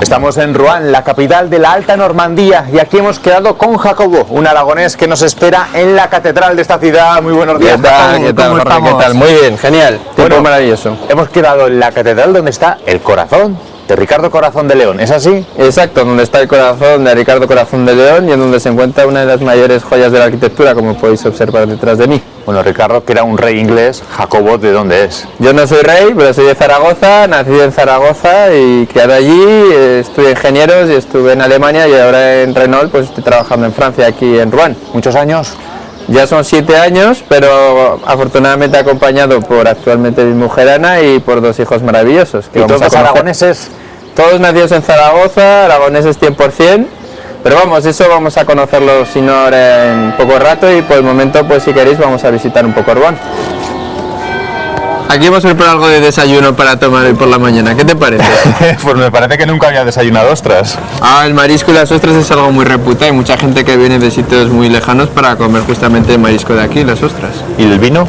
Estamos en Rouen, la capital de la Alta Normandía, y aquí hemos quedado con Jacobo, un aragonés que nos espera en la catedral de esta ciudad. Muy buenos días, Jacobo. ¿Qué tal, Jorge? ¿Qué tal? Muy bien, genial. Tiempo maravilloso. Hemos quedado en la catedral donde está el corazón de Ricardo Corazón de León, ¿es así? Exacto, donde está el corazón de Ricardo Corazón de León y en donde se encuentra una de las mayores joyas de la arquitectura, como podéis observar detrás de mí. Bueno, Ricardo, que era un rey inglés, Jacobo, ¿de dónde es? Yo no soy rey, pero soy de Zaragoza, nací en Zaragoza y criado allí, estudié ingenieros y estuve en Alemania y ahora en Renault pues estoy trabajando en Francia, aquí en Rouen. ¿Muchos años? Ya son 7 años, pero afortunadamente acompañado por actualmente mi mujer Ana y por 2 hijos maravillosos. ¿Y todos aragoneses? Todos nacidos en Zaragoza, aragoneses 100%, pero vamos, eso vamos a conocerlo si no ahora en poco rato y por el momento pues si queréis vamos a visitar un poco Rouen. Aquí hemos preparado algo de desayuno para tomar hoy por la mañana, ¿qué te parece? Pues me parece que nunca había desayunado ostras. El marisco y las ostras es algo muy reputado, hay mucha gente que viene de sitios muy lejanos para comer justamente el marisco de aquí, las ostras. ¿Y el vino?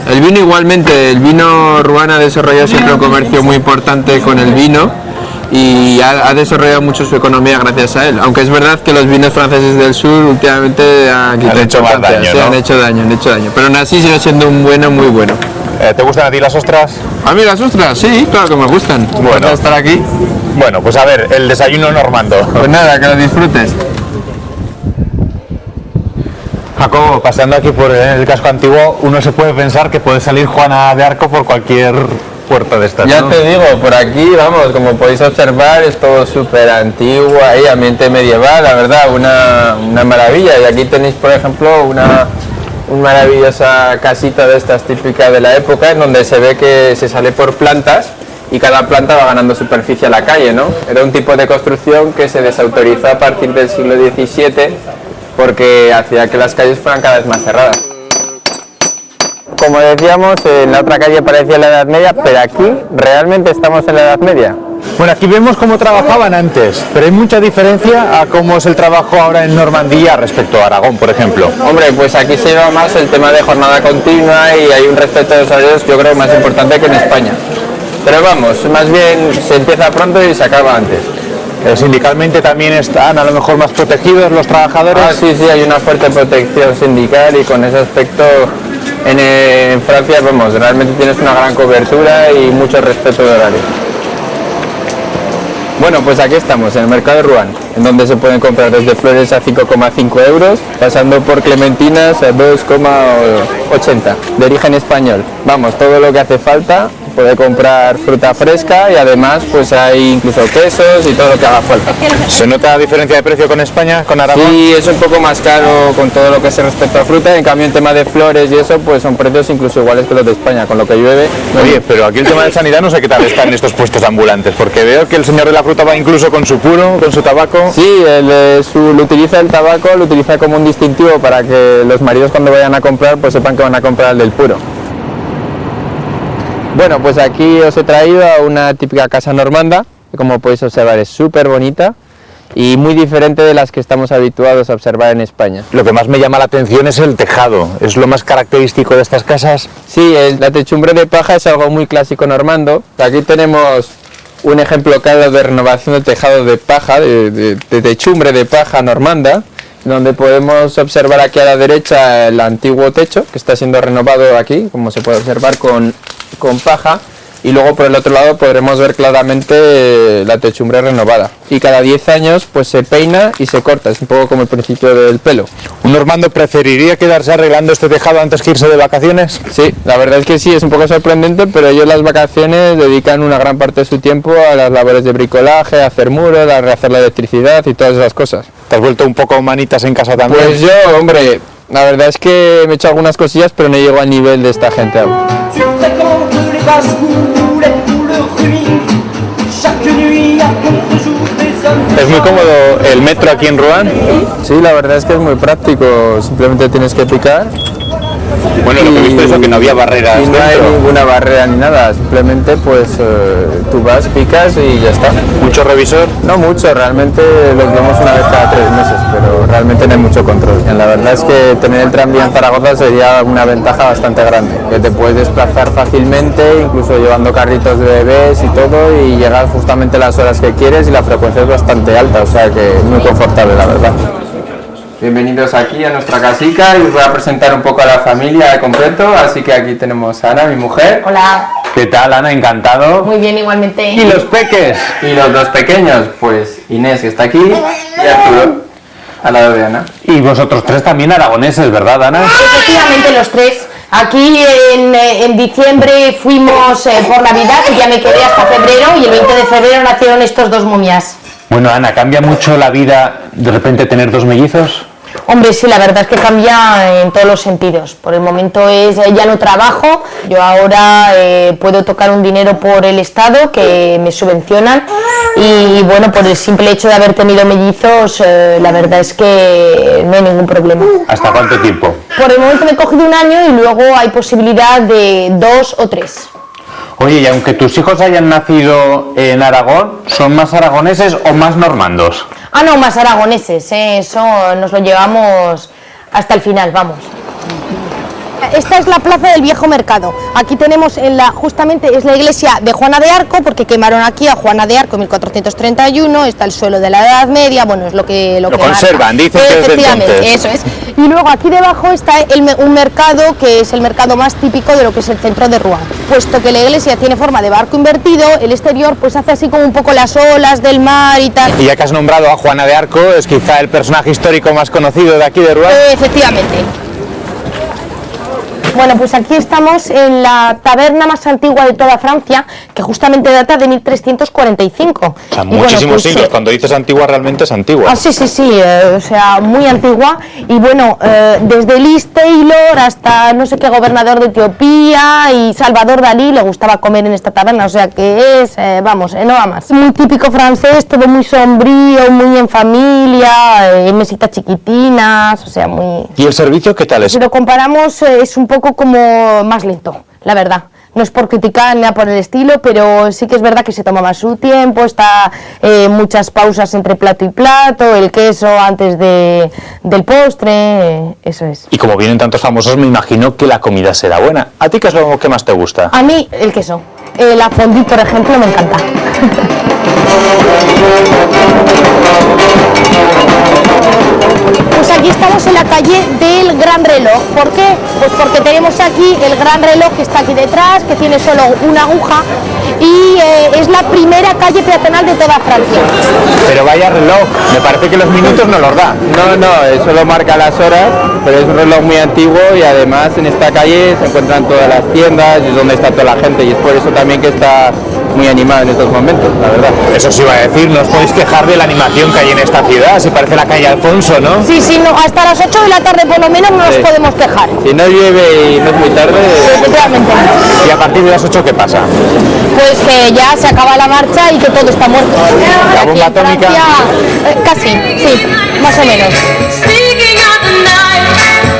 El vino igualmente, el vino Rouen ha desarrollado siempre un comercio muy importante con el vino y ha desarrollado mucho su economía gracias a él, aunque es verdad que los vinos franceses del sur últimamente han hecho más daño, sí, ¿no? han hecho daño, pero aún así sigue siendo un bueno, muy bueno. ¿Te gustan a ti las ostras? A mí las ostras, sí, claro que me gustan. Bueno, estar aquí. Bueno, pues a ver, el desayuno normando. Pues nada, que lo disfrutes. Jacobo, paseando aquí por el casco antiguo, uno se puede pensar que puede salir Juana de Arco por cualquier puerta de estas, ya ¿no? Te digo, por aquí, vamos, como podéis observar, es todo súper antiguo, ahí ambiente medieval, la verdad, una maravilla. Y aquí tenéis, por ejemplo, una maravillosa casita de estas típica de la época, en donde se ve que se sale por plantas y cada planta va ganando superficie a la calle, ¿no? Era un tipo de construcción que se desautorizó a partir del siglo XVII porque hacía que las calles fueran cada vez más cerradas. Como decíamos, en la otra calle parecía la Edad Media, pero aquí realmente estamos en la Edad Media. Bueno, aquí vemos cómo trabajaban antes, pero hay mucha diferencia a cómo es el trabajo ahora en Normandía respecto a Aragón, por ejemplo. Hombre, pues aquí se lleva más el tema de jornada continua y hay un respeto de los horarios, yo creo, más importante que en España. Pero vamos, más bien se empieza pronto y se acaba antes. Sindicalmente también están a lo mejor más protegidos los trabajadores. Sí, hay una fuerte protección sindical y con ese aspecto en Francia, vamos, realmente tienes una gran cobertura y mucho respeto de horario. Bueno, pues aquí estamos, en el mercado de Rouen, en donde se pueden comprar desde flores a 5,5 euros, pasando por clementinas a 2,80, de origen español. Vamos, todo lo que hace falta, puede comprar fruta fresca y además pues hay incluso quesos y todo lo que haga falta. ¿Se nota la diferencia de precio con España, con Aragón? Sí, es un poco más caro con todo lo que se respecta a fruta, en cambio en tema de flores y eso pues son precios incluso iguales que los de España, con lo que llueve. Oye, pero aquí el tema de sanidad no sé qué tal está en estos puestos ambulantes, porque veo que el señor de la fruta va incluso con su puro, con su tabaco. Sí, lo utiliza el tabaco, lo utiliza como un distintivo para que los maridos cuando vayan a comprar pues sepan que van a comprar el del puro. Bueno, pues aquí os he traído a una típica casa normanda, que como podéis observar es súper bonita y muy diferente de las que estamos habituados a observar en España. Lo que más me llama la atención es el tejado, ¿es lo más característico de estas casas? Sí, la techumbre de paja es algo muy clásico normando. Aquí tenemos un ejemplo claro de renovación del tejado de paja, de techumbre de paja normanda, donde podemos observar aquí a la derecha el antiguo techo que está siendo renovado aquí, como se puede observar con paja, y luego por el otro lado podremos ver claramente la techumbre renovada. Y cada 10 años pues se peina y se corta, es un poco como el principio del pelo. ¿Un normando preferiría quedarse arreglando este tejado antes que irse de vacaciones? Sí, la verdad es que sí, es un poco sorprendente, pero ellos las vacaciones dedican una gran parte de su tiempo a las labores de bricolaje, a hacer muros, a rehacer la electricidad y todas esas cosas. ¿Te has vuelto un poco manitas en casa también? Pues yo, hombre, la verdad es que me he hecho algunas cosillas, pero no llego al nivel de esta gente aún. ¿Es muy cómodo el metro aquí en Rouen? Sí, la verdad es que es muy práctico, simplemente tienes que picar Bueno, lo que he visto es que no había barreras. Y no hay dentro. ninguna barrera ni nada, simplemente pues tú vas, picas y ya está. ¿Mucho revisor? No mucho, realmente los vemos una vez cada 3 meses, pero realmente no hay mucho control. La verdad es que tener el tranvía en Zaragoza sería una ventaja bastante grande, que te puedes desplazar fácilmente, incluso llevando carritos de bebés y todo, y llegas justamente a las horas que quieres y la frecuencia es bastante alta, o sea que muy confortable, la verdad. Bienvenidos aquí a nuestra casica y os voy a presentar un poco a la familia de completo, así que aquí tenemos a Ana, mi mujer. Hola. ¿Qué tal, Ana? Encantado. Muy bien, igualmente. ¿Y los peques? Y los 2 pequeños, pues Inés, que está aquí, y Arturo, al lado de Ana. Y vosotros 3 también aragoneses, ¿verdad, Ana? Efectivamente, los 3. Aquí en diciembre fuimos por Navidad, y ya me quedé hasta febrero, y el 20 de febrero nacieron estos 2 momias. Bueno, Ana, ¿cambia mucho la vida de repente tener 2 mellizos? Hombre, sí, la verdad es que cambia en todos los sentidos. Por el momento ya no trabajo, yo ahora puedo tocar un dinero por el Estado que me subvencionan y bueno, por el simple hecho de haber tenido mellizos, la verdad es que no hay ningún problema. ¿Hasta cuánto tiempo? Por el momento me he cogido 1 año y luego hay posibilidad de 2 o 3. Oye, y aunque tus hijos hayan nacido en Aragón, ¿son más aragoneses o más normandos? Ah, no, más aragoneses, eso nos lo llevamos hasta el final, vamos. Esta es la plaza del Viejo Mercado. Aquí tenemos justamente es la iglesia de Juana de Arco, porque quemaron aquí a Juana de Arco en 1431, está el suelo de la Edad Media, bueno, es lo que conservan, marca. dicen que desde Efectivamente, entonces. eso es. Y luego aquí debajo está un mercado que es el mercado más típico de lo que es el centro de Rouen. Puesto que la iglesia tiene forma de barco invertido, el exterior pues hace así como un poco las olas del mar y tal. Y ya que has nombrado a Juana de Arco, es quizá el personaje histórico más conocido de aquí de Rouen. Efectivamente. Bueno, pues aquí estamos en la taberna más antigua de toda Francia, que justamente data de 1345. O sea, Y bueno, muchísimos pues, siglos. Cuando dices antigua, realmente es antigua. Ah, sí, o sea, muy antigua. Y bueno, desde Liz Taylor hasta no sé qué gobernador de Etiopía y Salvador Dalí le gustaba comer en esta taberna, o sea que es, vamos, no va más. Muy típico francés, todo muy sombrío, muy en familia, mesitas chiquitinas, o sea, muy... ¿Y el servicio qué tal es? Si lo comparamos, es un poco como más lento, la verdad. No es por criticar ni nada por el estilo, pero sí que es verdad que se toma más su tiempo, está muchas pausas entre plato y plato, el queso antes del postre, eso es. Y como vienen tantos famosos, me imagino que la comida será buena. ¿A ti qué es lo que más te gusta? A mí, el queso. La fondue, por ejemplo, me encanta. Pues aquí estamos en la calle del Gran Reloj. ¿Por qué? Pues porque tenemos aquí el Gran Reloj que está aquí detrás, que tiene solo una aguja y es la primera calle peatonal de toda Francia. Pero vaya reloj, me parece que los minutos no los da. No, eso lo marca las horas, pero es un reloj muy antiguo y además en esta calle se encuentran todas las tiendas y es donde está toda la gente y es por eso también que está muy animado en estos momentos, la verdad. Eso sí iba a decir, no os podéis quejar de la animación que hay en esta ciudad, si parece la calle Alfonso, ¿no? Sí, no, hasta las 8 de la tarde por lo menos no nos podemos quejar. Si no llueve y no es muy tarde... Efectivamente. ¿Y a partir de las 8 qué pasa? Pues que ya se acaba la marcha y que todo está muerto. ¿La Aquí bomba en Francia, atómica? casi, sí, más o menos. Speaking of the night,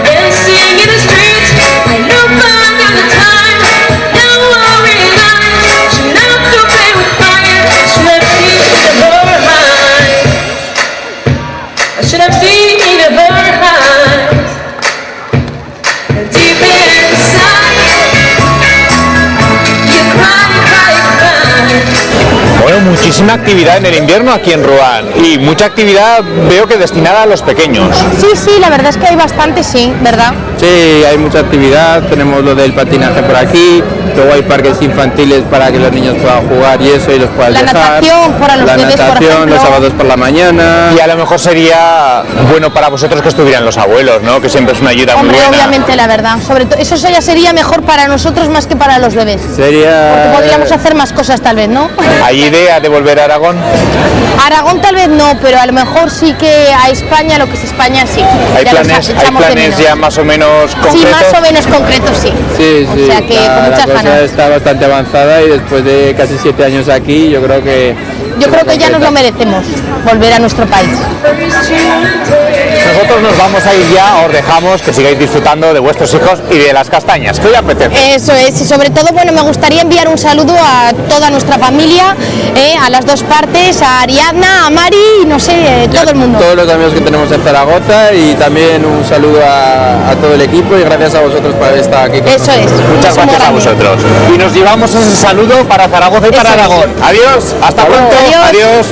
dancing in the streets, I look back at the time. Now I realize she loved to play with fire. Should have seen her eyes. I should have seen her eyes. Deep inside, you cry. Bueno, muchísima actividad en el invierno aquí en Rouen y mucha actividad veo que destinada a los pequeños. Sí, la verdad es que hay bastante, sí, ¿verdad? Sí, hay mucha actividad, tenemos lo del patinaje por aquí, luego hay parques infantiles para que los niños puedan jugar y eso y los puedan La dejar. natación para los la bebés, por natación ejemplo. los sábados por la mañana. Y a lo mejor sería bueno para vosotros que estuvieran los abuelos, ¿no? Que siempre es una ayuda Hombre, muy buena. obviamente, la verdad. Sobre todo, eso ya sería mejor para nosotros más que para los bebés. Sería... Porque podríamos hacer más cosas tal vez, ¿no? ¿Hay idea de volver a Aragón? Aragón tal vez no, pero a lo mejor sí que a España, lo que es España, sí. ¿Hay Ya los planes echamos de menos. ya más o menos concretos? Sí, más o menos concretos, sí. Sí, O sea que con muchas la cosa cosa está bastante avanzada y después de casi 7 años aquí, yo creo que ya nos lo merecemos, volver a nuestro país. Nosotros nos vamos a ir ya, os dejamos que sigáis disfrutando de vuestros hijos y de las castañas. ¿Qué os apetece? Eso es, y sobre todo, bueno, me gustaría enviar un saludo a toda nuestra familia, a las dos partes, a Ariadna, a Mari, no sé, todo el mundo. Todos los amigos que tenemos en Zaragoza y también un saludo a todo el equipo y gracias a vosotros por haber estado aquí con Eso nosotros. es. Muchas gracias a vosotros. Y nos llevamos ese saludo para Zaragoza y para Eso es. Aragón. Adiós, hasta pronto. Adiós. Adiós.